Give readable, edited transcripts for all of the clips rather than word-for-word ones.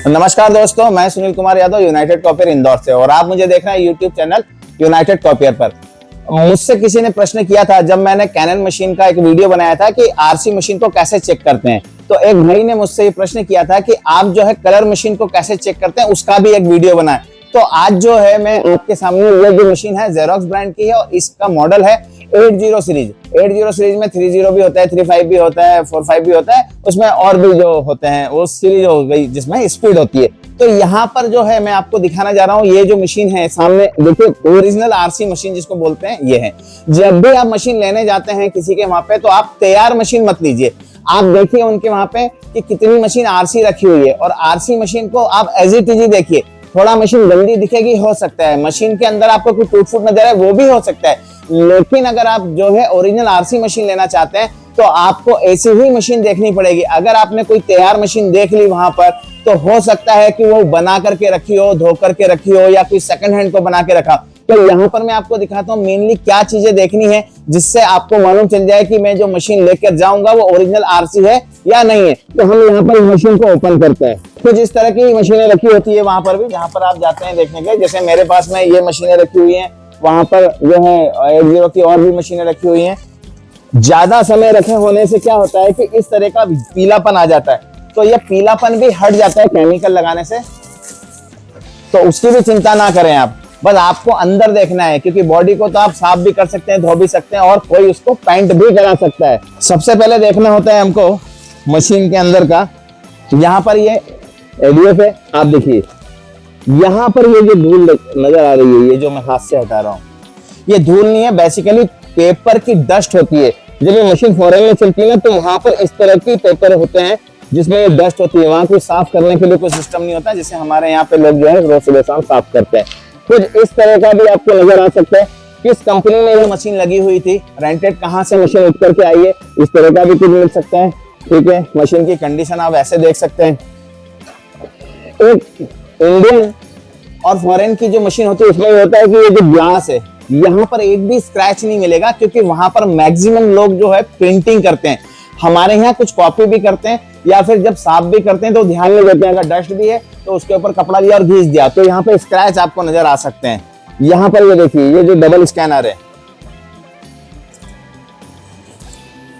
नमस्कार दोस्तों, मैं सुनील कुमार यादव यूनाइटेड कॉपियर इंदौर से और आप मुझे देख रहे हैं यूट्यूब चैनल यूनाइटेड कॉपियर पर। मुझसे किसी ने प्रश्न किया था जब मैंने कैनन मशीन का एक वीडियो बनाया था कि आरसी मशीन को कैसे चेक करते हैं। तो एक भाई ने मुझसे ये प्रश्न किया था कि आप जो है कलर मशीन को कैसे चेक करते हैं, उसका भी एक वीडियो बनाए। तो आज जो है मैं आपके सामने ये जो मशीन है जेरोक्स ब्रांड की है और इसका मॉडल है 80 सीरीज। 80 सीरीज में 30 भी होता है, 35 भी होता है, 45 भी होता है, उसमें और भी जो होते हैं वो सीरीज हो गई जिसमें स्पीड होती है। तो यहाँ पर जो है मैं आपको दिखाना जा रहा हूँ, ये जो मशीन है सामने देखिए, ओरिजिनल आरसी मशीन जिसको बोलते हैं ये है। जब भी आप मशीन लेने जाते हैं किसी के वहां पे तो आप तैयार मशीन मत लीजिए। आप देखिए उनके वहां पे कि कितनी मशीन आरसी रखी हुई है और आरसी मशीन को आप एज इट इज देखिए। थोड़ा मशीन गंदी दिखेगी, हो सकता है मशीन के अंदर आपको कोई टूट फूट नजर आए, वो भी हो सकता है। लेकिन अगर आप जो है ओरिजिनल आरसी मशीन लेना चाहते हैं तो आपको ऐसी ही मशीन देखनी पड़ेगी। अगर आपने कोई तैयार मशीन देख ली वहां पर तो हो सकता है कि वो बना करके रखी हो, धो करके रखी हो या कोई सेकंड हैंड को बना के रखा। तो यहाँ पर मैं आपको दिखाता हूँ मेनली क्या चीजें देखनी है जिससे आपको मालूम चल जाए कि मैं जो मशीन लेकर जाऊंगा वो ओरिजिनल आरसी है या नहीं है। तो हम यहाँ पर मशीन को ओपन करते हैं। तो जिस तरह की मशीनें रखी होती है वहां पर भी, जहां पर आप जाते हैं देखने के, जैसे मेरे पास में ये मशीनें रखी हुई है, वहां पर जो है 80 की और भी मशीनें रखी हुई हैं। ज्यादा समय रखे होने से क्या होता है कि इस तरह का पीलापन आ जाता है, तो ये पीलापन भी हट जाता है केमिकल लगाने से। तो उसकी भी चिंता ना करें आप, बस आपको अंदर देखना है, क्योंकि बॉडी को तो आप साफ भी कर सकते हैं, धो भी सकते हैं और कोई उसको पेंट भी करा सकता है। सबसे पहले देखना होता है हमको मशीन के अंदर का। यहाँ पर ये एडीएफ है, आप देखिए यहाँ पर ये जो धूल नजर आ रही है, ये जो मैं हाथ से हटा रहा हूँ, ये धूल नहीं है, बेसिकली पेपर की डस्ट होती है। जब ये मशीन फॉरेन में चलती है ना तो वहां पर इस तरह की पेपर होते हैं जिसमें ये डस्ट होती है। वहां कोई साफ करने के लिए कोई सिस्टम नहीं होता, जैसे हमारे यहाँ पे लोग जो है रोज सुबह शाम साफ करते हैं। कुछ इस तरह का भी आपको नजर आ सकता है। किस कंपनी में ये मशीन लगी हुई थी, रेंटेड कहाँ से मशीन उठ करके आई है, इस तरह का भी कुछ मिल सकता है। ठीक है, मशीन की कंडीशन आप ऐसे देख सकते हैं। एक इंडियन और फॉरेन की जो मशीन होती है उसमें ये होता है कि ये जो ग्लास है यहाँ पर एक भी स्क्रैच नहीं मिलेगा, क्योंकि वहां पर मैक्सिमम लोग जो है प्रिंटिंग करते हैं। हमारे यहाँ कुछ कॉपी भी करते हैं या फिर जब साफ भी करते हैं तो ध्यान नहीं देते हैं। अगर डस्ट भी है तो उसके ऊपर कपड़ा लिया और घीस दिया तो यहाँ पे स्क्रैच आपको नजर आ सकते हैं। यहाँ पर ये देखिए, ये जो डबल स्कैनर है,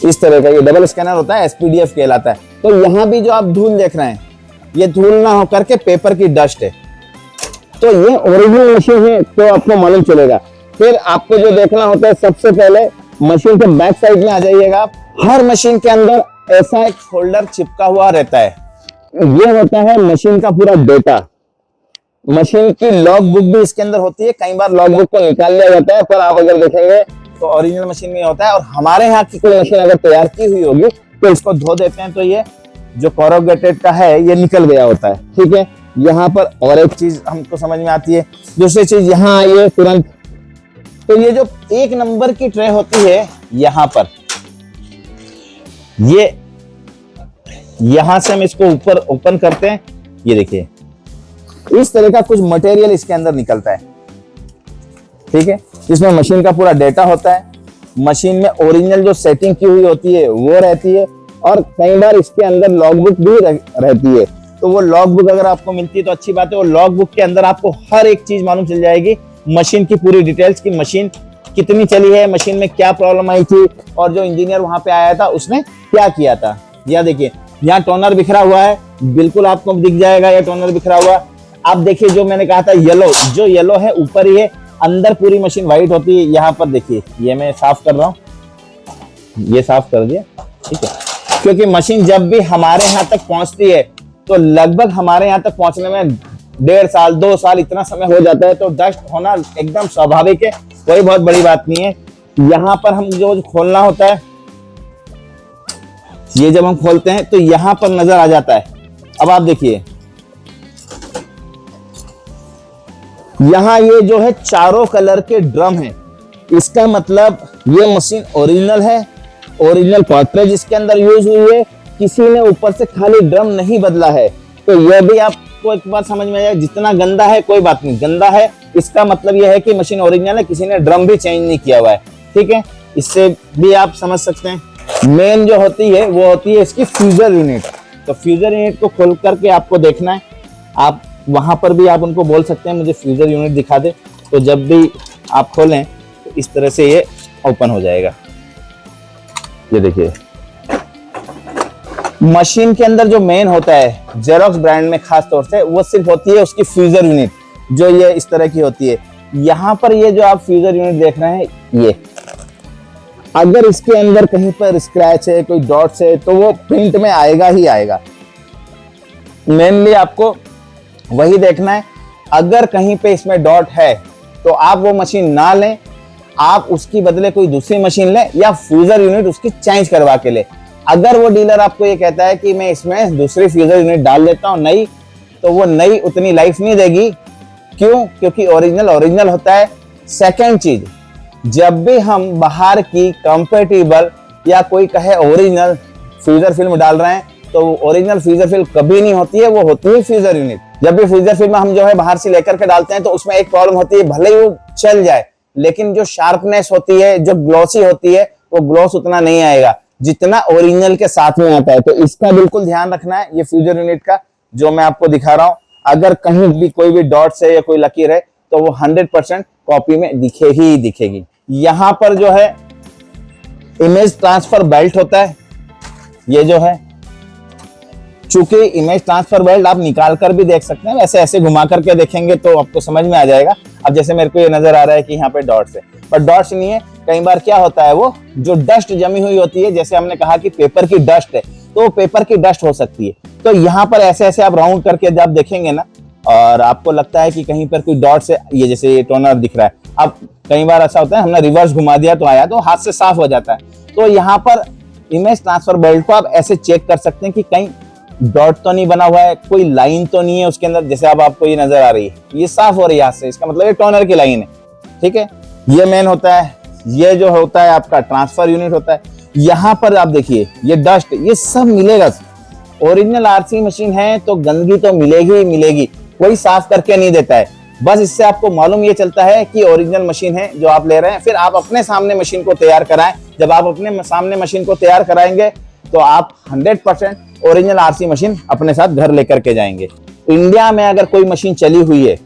इस तरह का ये डबल स्कैनर होता है, एसपीडीएफ कहलाता है। तो यहाँ भी जो आप धूल देख रहे हैं, ये धूल ना होकर के पेपर की डस्ट है। तो ये ओरिजिनल मशीन है तो आपको मालूम चलेगा। फिर आपको जो देखना होता है, सबसे पहले मशीन के बैक साइड में आ जाइएगा आप। हर मशीन के अंदर ऐसा एक फोल्डर चिपका हुआ रहता है, ये होता है मशीन का पूरा डेटा। मशीन की लॉग बुक भी इसके अंदर होती है। कई बार लॉग बुक को निकाल लिया जाता है, पर आप अगर देखेंगे तो ओरिजिनल मशीन में होता है। और हमारे यहाँ की कोई मशीन अगर तैयार की हुई होगी तो इसको धो देते हैं तो ये जो कोरोगेटेड का है ये निकल गया होता है। ठीक है, यहाँ पर और एक चीज हमको समझ में आती है। दूसरी चीज यहाँ आई है तुरंत, तो ये जो 1 नंबर की ट्रे होती है यहाँ पर, ये यहां से हम इसको ऊपर ओपन करते हैं, ये देखिए इस तरह का कुछ मटेरियल इसके अंदर निकलता है। ठीक है, इसमें मशीन का पूरा डेटा होता है। मशीन में ओरिजिनल जो सेटिंग की हुई होती है वो रहती है और कई बार इसके अंदर लॉग बुक भी रहती है। तो वो लॉग बुक अगर आपको मिलती है तो अच्छी बात है। वो लॉग बुक के अंदर आपको हर एक चीज मालूम चल जाएगी, मशीन की पूरी डिटेल्स की, मशीन कितनी चली है, मशीन में क्या प्रॉब्लम आई थी और जो इंजीनियर वहां पे आया था उसने क्या किया था। या देखिए यहाँ टोनर बिखरा हुआ है, बिल्कुल आपको दिख जाएगा ये टोनर बिखरा हुआ। आप देखिए जो मैंने कहा था येलो, जो येलो है ऊपर ही है, अंदर पूरी मशीन व्हाइट होती है। यहाँ पर देखिए, ये मैं साफ कर रहा हूँ, ये साफ कर दिया। ठीक है, क्योंकि मशीन जब भी हमारे यहाँ तक पहुंचती है तो लगभग हमारे यहाँ तक पहुंचने में 1.5 साल 2 साल इतना समय हो जाता है। तो डस्ट होना एकदम स्वाभाविक है, कोई बहुत बड़ी बात नहीं है। यहाँ पर हम जो खोलना होता है, ये जब हम खोलते हैं तो यहाँ पर नजर आ जाता है। अब आप देखिए यहाँ ये जो है चारों कलर के ड्रम है, इसका मतलब ये मशीन ओरिजिनल है। ओरिजिनल कार्ट्रिज इसके अंदर यूज हुई है, किसी ने ऊपर से खाली ड्रम नहीं बदला है। तो यह भी आपको एक बार समझ में आएगा, जितना गंदा है कोई बात नहीं, गंदा है इसका मतलब यह है कि मशीन ओरिजिनल है, किसी ने ड्रम भी चेंज नहीं किया हुआ है। ठीक है, इससे भी आप समझ सकते हैं। मेन जो होती है वो होती है इसकी फ्यूजर यूनिट। तो फ्यूजर यूनिट को खोल करके आपको देखना है। आप वहां पर भी आप उनको बोल सकते हैं मुझे फ्यूजर यूनिट दिखा दे, तो जब भी आप खोलें तो इस तरह से ये ओपन हो जाएगा। ये देखिए मशीन के अंदर जो मेन होता है जेरॉक्स ब्रांड में खास तौर से, वो सिर्फ होती है उसकी फ्यूजर यूनिट, जो ये इस तरह की होती है। यहाँ पर ये जो आप फ्यूजर यूनिट देख रहे हैं, ये अगर इसके अंदर कहीं पर स्क्रैच है, कोई डॉट्स है, तो वो प्रिंट में आएगा ही आएगा। मेनली आपको वही देखना है। अगर कहीं पे इसमें डॉट है तो आप वो मशीन ना लें, आप उसकी बदले कोई दूसरी मशीन लें या फ्यूजर यूनिट उसकी चेंज करवा के ले। अगर वो डीलर आपको ये कहता है कि मैं इसमें दूसरी फ्यूजर यूनिट डाल लेता हूं नई, तो वो नई उतनी लाइफ नहीं देगी। क्यों? क्योंकि ओरिजिनल ओरिजिनल होता है। सेकंड चीज, जब भी हम बाहर की कंपेटिबल या कोई कहे ओरिजिनल फ्यूजर फिल्म डाल रहे हैं, तो ओरिजिनल फ्यूजर फिल्म कभी नहीं होती है, वो होती है फ्यूजर यूनिट। जब भी फ्यूजर फिल्म हम जो है बाहर से लेकर के डालते हैं, तो उसमें एक प्रॉब्लम होती है, भले ही वो चल जाए लेकिन जो शार्पनेस होती है, जो ग्लॉसी होती है, वो ग्लॉस उतना नहीं आएगा जितना ओरिजिनल के साथ में आता है। तो इसका बिल्कुल ध्यान रखना है। ये फ्यूजर यूनिट का जो मैं आपको दिखा रहा हूं, अगर कहीं भी कोई भी डॉट्स है या कोई लकीर है, तो वो 100% कॉपी में दिखे ही दिखेगी। यहां पर जो है इमेज ट्रांसफर बेल्ट होता है, ये जो है, चूंकि इमेज ट्रांसफर बेल्ट आप निकाल कर भी देख सकते हैं, वैसे ऐसे घुमा करके देखेंगे तो आपको समझ में आ जाएगा। अब जैसे मेरे को ये नजर आ रहा है कि यहाँ पे डॉट्स है, पर डॉट्स नहीं है। कई बार क्या होता है, वो जो डस्ट जमी हुई होती है, जैसे हमने कहा कि पेपर की डस्ट है, तो पेपर की डस्ट हो सकती है। तो यहाँ पर ऐसे ऐसे आप राउंड करके जब देखेंगे ना, और आपको लगता है कि कहीं पर कोई डॉट्स है, ये जैसे ये टोनर दिख रहा है, अब कई बार ऐसा होता है हमने रिवर्स घुमा दिया तो आया, तो हाथ से साफ हो जाता है। तो यहाँ पर इमेज ट्रांसफर बेल्ट को आप ऐसे चेक कर सकते हैं कि कहीं डॉट तो नहीं बना हुआ है, कोई लाइन तो नहीं है उसके अंदर। जैसे अब आपको ये नजर आ रही है, ये साफ हो रही है हाथ से, इसका मतलब ये टोनर की लाइन है। ठीक है, ये मेन होता है। ये जो होता है आपका ट्रांसफर यूनिट होता है। यहाँ पर आप देखिए ये डस्ट, ये सब मिलेगा। ओरिजिनल आरसी मशीन है तो गंदगी तो मिलेगी ही मिलेगी, कोई साफ करके नहीं देता है। बस इससे आपको मालूम ये चलता है कि ओरिजिनल मशीन है जो आप ले रहे हैं। फिर आप अपने सामने मशीन को तैयार कराएं। जब आप अपने सामने मशीन को तैयार कराएंगे तो आप 100% ओरिजिनल आरसी मशीन अपने साथ घर लेकर के जाएंगे। इंडिया में अगर कोई मशीन चली हुई है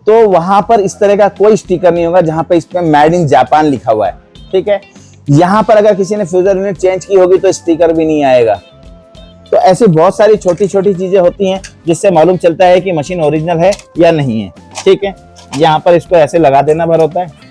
तो वहां पर इस तरह का कोई स्टिकर नहीं होगा जहां पे इस पे मेड इन जापान लिखा हुआ है। ठीक है, यहां पर अगर किसी ने फ्यूजर यूनिट चेंज की होगी तो स्टिकर भी नहीं आएगा। तो ऐसी बहुत सारी छोटी छोटी चीजें होती हैं जिससे मालूम चलता है कि मशीन ओरिजिनल है या नहीं है। ठीक है, यहाँ पर इसको ऐसे लगा देना भर होता है।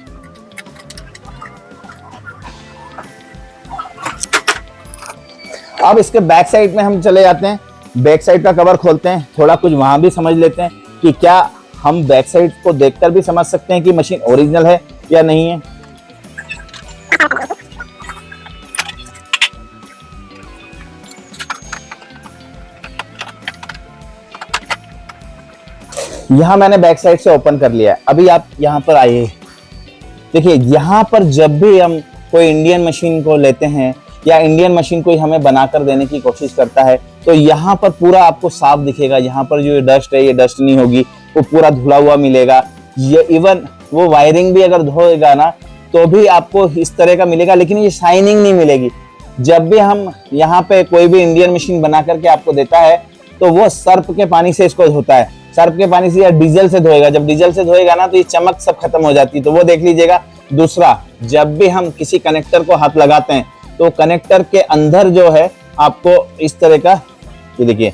अब इसके बैक साइड में हम चले जाते हैं, बैक साइड का कवर खोलते हैं, थोड़ा कुछ वहां भी समझ लेते हैं कि क्या हम बैक साइड को देखकर भी समझ सकते हैं कि मशीन ओरिजिनल है या नहीं है। यहां मैंने बैक साइड से ओपन कर लिया है। अभी आप यहां पर आइए, देखिए यहां पर जब भी हम कोई इंडियन मशीन को लेते हैं या इंडियन मशीन कोई हमें बनाकर देने की कोशिश करता है, तो यहाँ पर पूरा आपको साफ दिखेगा। यहाँ पर जो डस्ट है, ये डस्ट नहीं होगी, वो पूरा धुला हुआ मिलेगा। ये इवन वो वायरिंग भी अगर धोएगा ना तो भी आपको इस तरह का मिलेगा, लेकिन ये शाइनिंग नहीं मिलेगी। जब भी हम यहाँ पे कोई भी इंडियन मशीन बना करके आपको देता है तो वो सर्फ के पानी से इसको धोता है, सर्फ के पानी से या डीजल से धोएगा। जब डीजल से धोएगा ना तो ये चमक सब खत्म हो जाती है, तो वो देख लीजिएगा। दूसरा, जब भी हम किसी कनेक्टर को हाथ लगाते हैं तो कनेक्टर के अंदर जो है आपको इस तरह का, ये देखिए,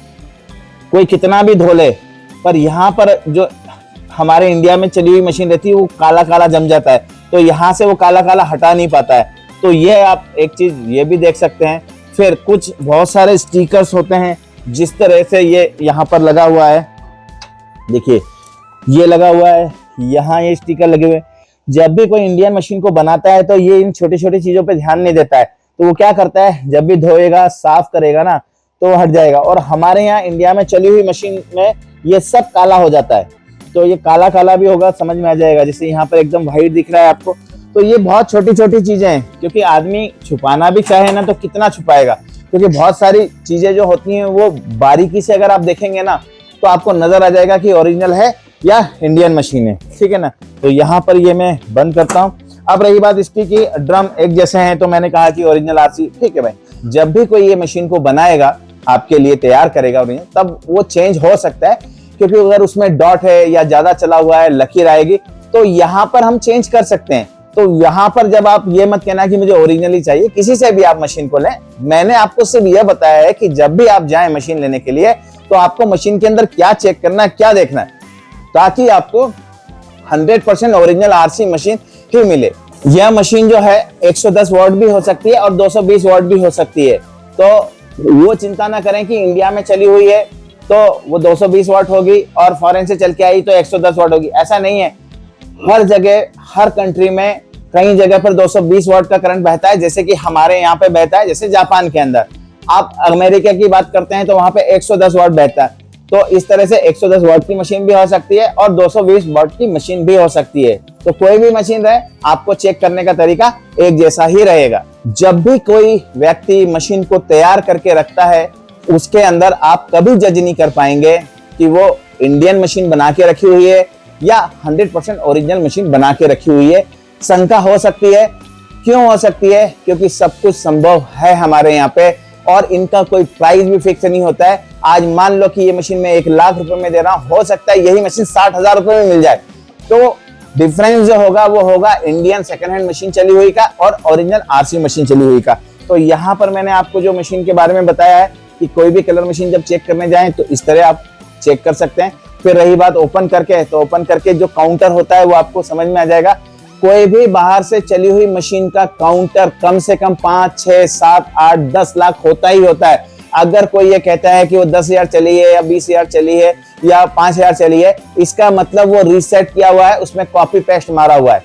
कोई कितना भी धो ले पर यहाँ पर जो हमारे इंडिया में चली हुई मशीन रहती है वो काला काला जम जाता है, तो यहाँ से वो काला काला हटा नहीं पाता है। तो ये आप एक चीज ये भी देख सकते हैं। फिर कुछ बहुत सारे स्टिकर्स होते हैं, जिस तरह से ये यहाँ पर लगा हुआ है, देखिए ये लगा हुआ है, यहाँ ये स्टिकर लगे हुए। जब भी कोई इंडियन मशीन को बनाता है तो ये इन छोटी छोटी चीजों पे ध्यान नहीं देता है, तो वो क्या करता है, जब भी धोएगा साफ करेगा ना तो वो हट जाएगा। और हमारे यहाँ इंडिया में चली हुई मशीन में ये सब काला हो जाता है, तो ये काला काला भी होगा, समझ में आ जाएगा। जैसे यहाँ पर एकदम व्हाइट दिख रहा है आपको, तो ये बहुत छोटी छोटी चीजें हैं। क्योंकि आदमी छुपाना भी चाहे ना तो कितना छुपाएगा, क्योंकि बहुत सारी चीजें जो होती हैं वो बारीकी से अगर आप देखेंगे ना तो आपको नजर आ जाएगा कि ओरिजिनल है या इंडियन मशीन है। ठीक है ना, तो यहाँ पर ये मैं बंद करता हूँ। अब रही बात इसकी कि ड्रम एक जैसे हैं, तो मैंने कहा कि ओरिजिनल आरसी। ठीक है भाई, जब भी कोई ये मशीन को बनाएगा आपके लिए तैयार करेगा ओरिजिनल, तब वो चेंज हो सकता है। क्योंकि अगर उसमें डॉट है या ज्यादा चला हुआ है, लकीर आएगी, तो यहाँ पर हम चेंज कर सकते हैं। तो यहाँ पर जब आप ये मत कहना कि मुझे ओरिजिनली चाहिए, किसी से भी आप मशीन को लें। मैंने आपको सिर्फ यह बताया है कि जब भी आप जाएं मशीन लेने के लिए, तो आपको मशीन के अंदर क्या चेक करना है, क्या देखना है, ताकि आपको 100% ओरिजिनल आरसी मशीन ही मिले। यह मशीन जो है 110 वॉट भी हो सकती है और 220 वॉट भी हो सकती है। तो वो चिंता ना करें कि इंडिया में चली हुई है तो वो 220 वॉट होगी और फॉरेन से चल के आई तो 110 वॉट होगी, ऐसा नहीं है। हर जगह, हर कंट्री में कई जगह पर 220 वॉट का करंट बहता है, जैसे कि हमारे यहाँ पे बहता है, जैसे जापान के अंदर। आप अमेरिका की बात करते हैं तो वहां पे 110 वॉट बहता है। तो इस तरह से 110 वॉट की मशीन भी हो सकती है और 220 वॉट की मशीन भी हो सकती है। तो कोई भी मशीन रहे, आपको चेक करने का तरीका एक जैसा ही रहेगा। जब भी कोई व्यक्ति मशीन को तैयार करके रखता है, उसके अंदर आप कभी जज नहीं कर पाएंगे कि वो इंडियन मशीन बना के रखी हुई है या 100% ओरिजिनल मशीन बना के रखी हुई है। शंका हो सकती है। क्यों हो सकती है? क्योंकि सब कुछ संभव है हमारे यहाँ पे, और इनका कोई प्राइस भी फिक्स नहीं होता है। आज मान लो कि ये मशीन में 1 लाख रुपए में दे रहा हूं, हो सकता है यही मशीन 60,000 रुपए में मिल जाए। तो डिफरेंस जो होगा वो होगा इंडियन सेकंड हैंड मशीन चली हुई का और ओरिजिनल आरसी मशीन चली हुई का। तो यहाँ पर मैंने आपको जो मशीन के बारे में बताया है कि कोई भी कलर मशीन जब चेक करने जाएं तो इस तरह आप चेक कर सकते हैं। फिर रही बात ओपन करके, तो ओपन करके जो काउंटर होता है वो आपको समझ में आ जाएगा। कोई भी बाहर से चली हुई मशीन का काउंटर कम से कम 5, 6, 7, 8, 10 लाख होता ही होता है। अगर कोई ये कहता है कि वो 10,000 चली है या 20,000 चली है या 5,000 चली है, इसका मतलब वो रीसेट किया हुआ है, उसमें कॉपी पेस्ट मारा हुआ है।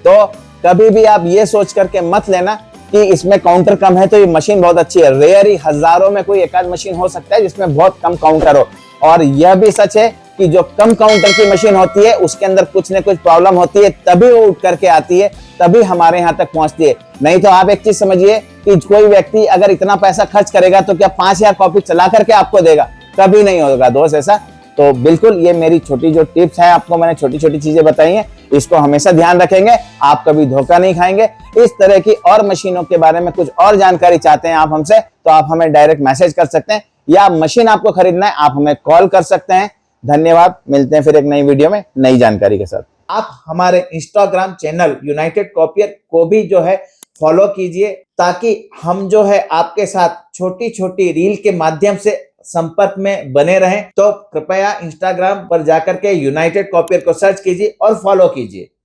तो कभी भी आप ये सोच करके मत लेना कि इसमें काउंटर कम है तो ये मशीन बहुत अच्छी है। रेयर ही, हजारों में कोई एक आध मशीन हो सकता है जिसमें बहुत कम काउंटर हो। और यह भी सच है कि जो कम काउंटर की मशीन होती है उसके अंदर कुछ न कुछ प्रॉब्लम होती है, तभी वो उठ करके आती है, तभी हमारे यहाँ तक पहुंचती है। नहीं तो आप एक चीज समझिए कि कोई व्यक्ति अगर इतना पैसा खर्च करेगा तो क्या 5,000 कॉपी चला करके आपको देगा? कभी नहीं होगा दोस्त ऐसा। तो बिल्कुल ये मेरी छोटी जो टिप्स है, आपको मैंने छोटी छोटी चीजें बताई हैं, इसको हमेशा ध्यान रखेंगे, आप कभी धोखा नहीं खाएंगे। इस तरह की और मशीनों के बारे में कुछ और जानकारी चाहते हैं आप हमसे, तो आप हमें डायरेक्ट मैसेज कर सकते हैं, या मशीन आपको खरीदना है आप हमें कॉल कर सकते हैं। धन्यवाद, मिलते हैं फिर एक नई वीडियो में नई जानकारी के साथ। आप हमारे इंस्टाग्राम चैनल यूनाइटेड कॉपियर को भी जो है फॉलो कीजिए, ताकि हम जो है आपके साथ छोटी छोटी रील के माध्यम से संपर्क में बने रहें। तो कृपया इंस्टाग्राम पर जाकर के यूनाइटेड कॉपियर को सर्च कीजिए और फॉलो कीजिए।